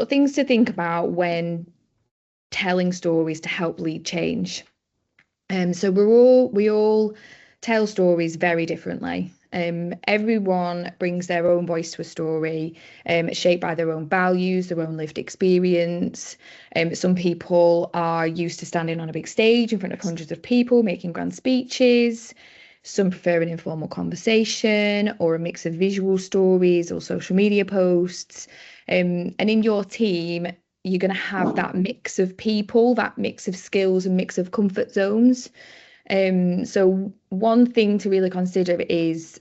sort of things to think about when telling stories to help lead change. So we all tell stories very differently. Everyone brings their own voice to a story, shaped by their own values, their own lived experience. Some people are used to standing on a big stage in front of hundreds of people, making grand speeches. Some prefer an informal conversation or a mix of visual stories or social media posts. And in your team, you're going to have that mix of people, that mix of skills and mix of comfort zones. So one thing to really consider is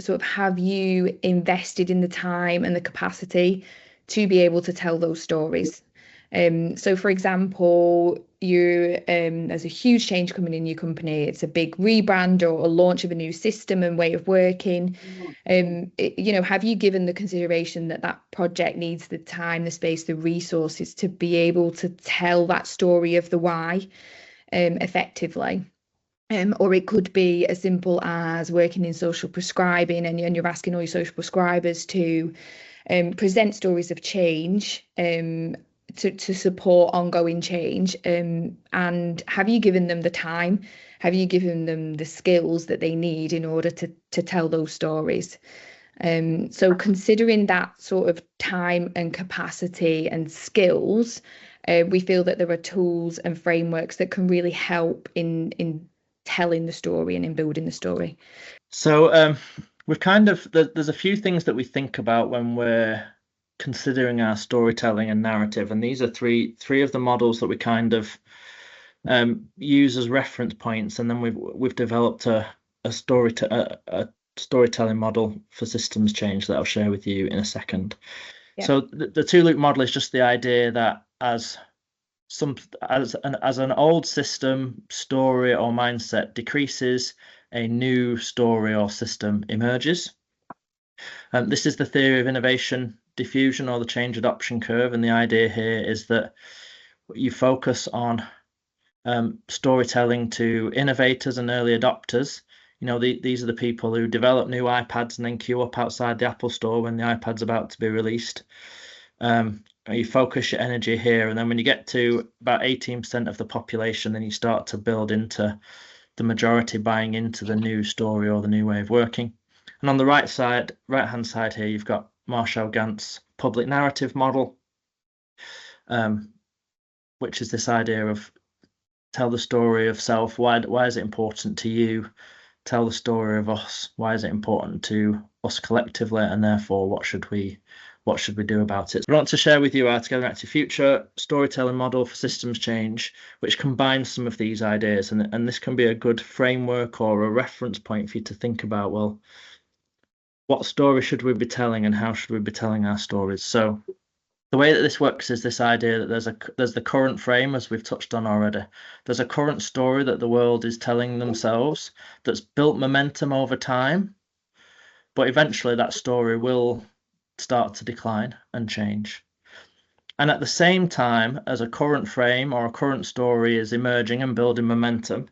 sort of, have you invested in the time and the capacity to be able to tell those stories? So for example, there's a huge change coming in your company. It's a big rebrand or a launch of a new system and way of working. Have you given the consideration that that project needs the time, the space, the resources to be able to tell that story of the why effectively? Or it could be as simple as working in social prescribing, and you're asking all your social prescribers to present stories of change to support ongoing change. And have you given them the time? Have you given them the skills that they need in order to tell those stories? So considering that sort of time and capacity and skills, we feel that there are tools and frameworks that can really help in telling the story and in building the story. So there's a few things that we think about when we're considering our storytelling and narrative, and these are three of the models that we kind of use as reference points, and then we've developed a storytelling model for systems change that I'll share with you in a second. Yeah. So the two-loop model is just the idea that as an old system, story, or mindset decreases, a new story or system emerges. This is the theory of innovation diffusion, or the change adoption curve, and the idea here is that you focus on storytelling to innovators and early adopters. These are the people who develop new iPads and then queue up outside the Apple store when the iPad's about to be released. You focus your energy here, and then when you get to about 18% of the population, then you start to build into the majority buying into the new story or the new way of working. And on the right-hand side here, you've got Marshall Gantz's public narrative model, which is this idea of tell the story of self. Why is it important to you? Tell the story of us. Why is it important to us collectively? And therefore, what should we do about it? So I want to share with you our Together Active Future storytelling model for systems change, which combines some of these ideas. And this can be a good framework or a reference point for you to think about, well, what story should we be telling and how should we be telling our stories? So the way that this works is this idea that there's the current frame, as we've touched on already. There's a current story that the world is telling themselves that's built momentum over time, but eventually that story will start to decline and change. And at the same time as a current frame or a current story is emerging and building momentum,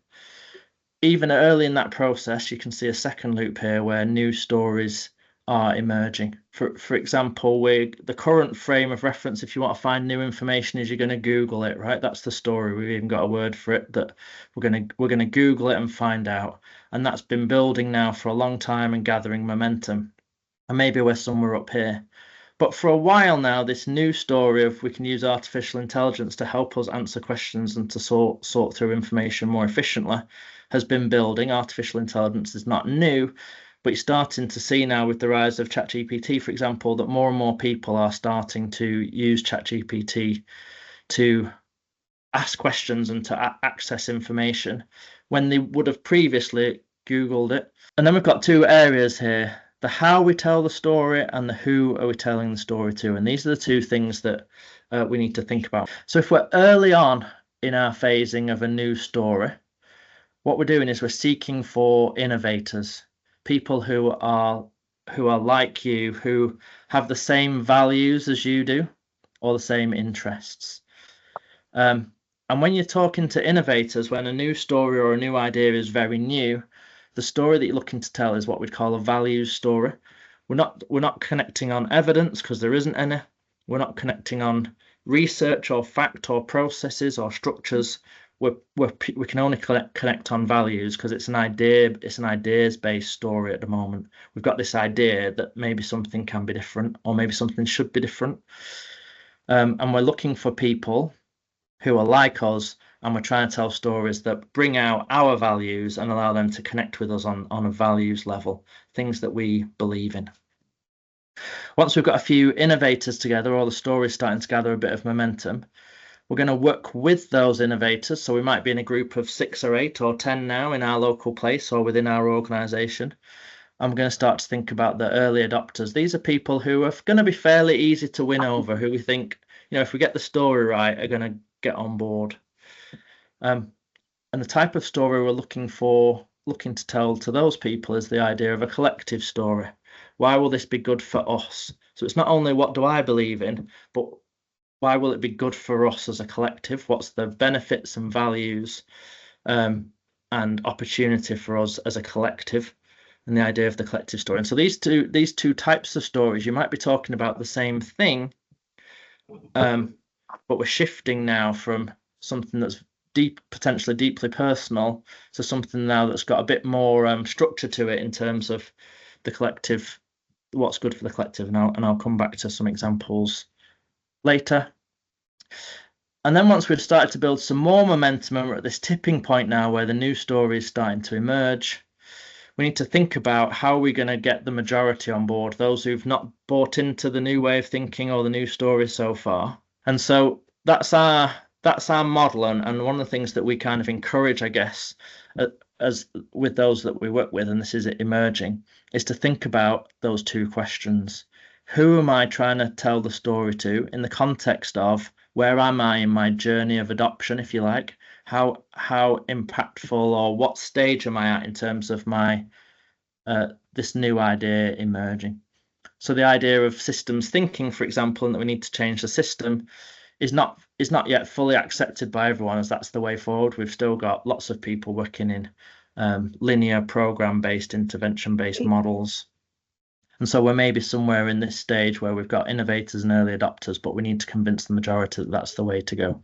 even early in that process, you can see a second loop here where new stories are emerging. For example, the current frame of reference, if you want to find new information, is you're going to Google it, right? That's the story. We've even got a word for it, that we're going to Google it and find out. And that's been building now for a long time and gathering momentum. And maybe we're somewhere up here. But for a while now, this new story of we can use artificial intelligence to help us answer questions and to sort through information more efficiently has been building. Artificial intelligence is not new, but you're starting to see now with the rise of ChatGPT, for example, that more and more people are starting to use ChatGPT to ask questions and to access information when they would have previously Googled it. And then we've got two areas here: the how we tell the story and the who are we telling the story to. And these are the two things that we need to think about. So if we're early on in our phasing of a new story, what we're doing is we're seeking for innovators, people who are like you, who have the same values as you do or the same interests. And when you're talking to innovators, when a new story or a new idea is very new, the story that you're looking to tell is what we'd call a values story. We're not connecting on evidence because there isn't any. We're not connecting on research or fact or processes or structures. We can only connect on values because it's an ideas-based story at the moment. We've got this idea that maybe something can be different, or maybe something should be different. And we're looking for people who are like us, and we're trying to tell stories that bring out our values and allow them to connect with us on a values level, things that we believe in. Once we've got a few innovators together, all the stories starting to gather a bit of momentum, we're going to work with those innovators. So we might be in a group of 6 or 8 or 10 now in our local place or within our organisation. I'm going to start to think about the early adopters. These are people who are going to be fairly easy to win over, who we think, if we get the story right, are going to get on board. And the type of story we're looking to tell to those people is the idea of a collective story. Why will this be good for us? So it's not only what do I believe in, but why will it be good for us as a collective? What's the benefits and values and opportunity for us as a collective? And the idea of the collective story. And so these two types of stories, you might be talking about the same thing, but we're shifting now from something that's potentially deeply personal to something now that's got a bit more structure to it in terms of the collective, what's good for the collective. And I'll come back to some examples later. And then once we've started to build some more momentum, and we're at this tipping point now where the new story is starting to emerge, we need to think about how are we going to get the majority on board, those who've not bought into the new way of thinking or the new story so far. And so that's our model, and one of the things that we kind of encourage, I guess, as with those that we work with, and this is emerging, is to think about those two questions. Who am I trying to tell the story to in the context of where am I in my journey of adoption, if you like? How impactful, or what stage am I at in terms of my this new idea emerging? So the idea of systems thinking, for example, and that we need to change the system is not yet fully accepted by everyone as that's the way forward. We've still got lots of people working in linear program-based, intervention-based models. And so we're maybe somewhere in this stage where we've got innovators and early adopters, but we need to convince the majority that that's the way to go.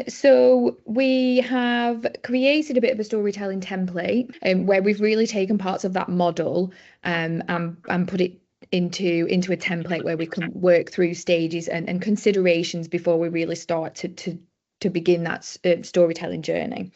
So we have created a bit of a storytelling template where we've really taken parts of that model and put it into a template where we can work through stages and considerations before we really start to begin that storytelling journey.